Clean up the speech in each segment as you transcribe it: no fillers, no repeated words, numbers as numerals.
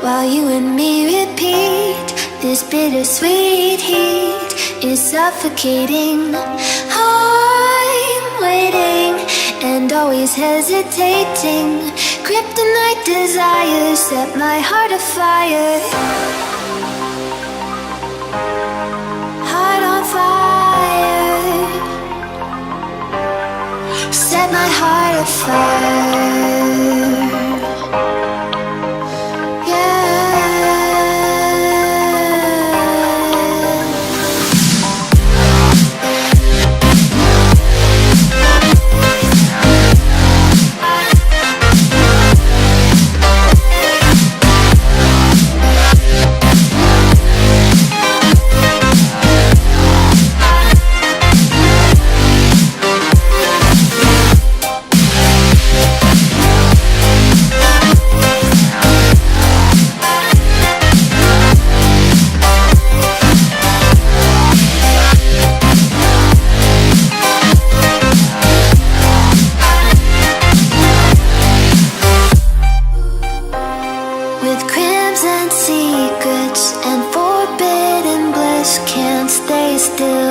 While you and me repeat, this bittersweet heat is suffocating. I'm waiting and always hesitating. Kryptonite desires set my heart afire. Heart on fire. Set my heart afire.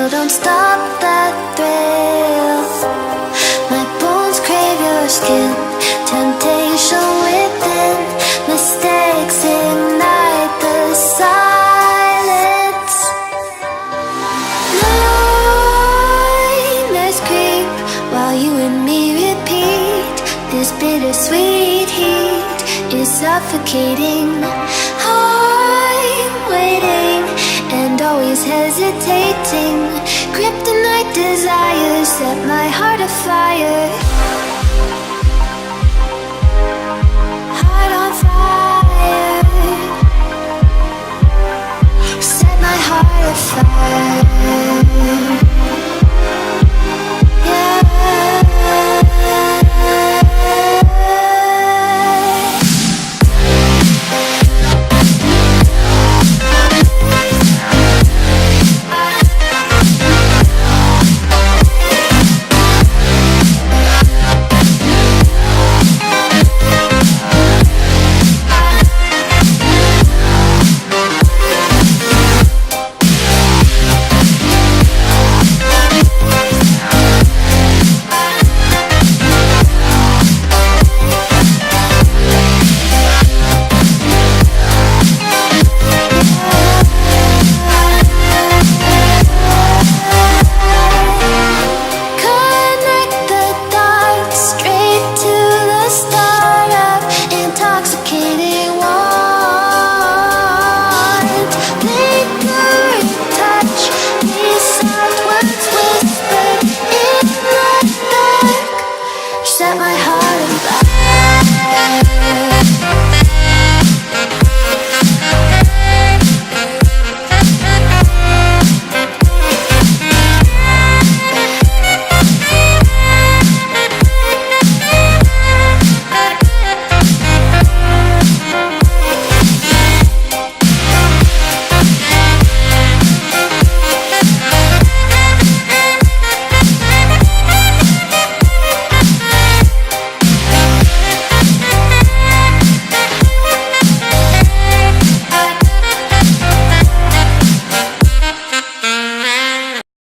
Don't stop that thrill. My bones crave your skin. Temptation within. Mistakes ignite the silence. Nightmares creep while you and me repeat. This bittersweet heat is suffocating. I'm waiting and always hesitating. Kryptonite desires set my heart afire. Heart on fire. Set my heart afire.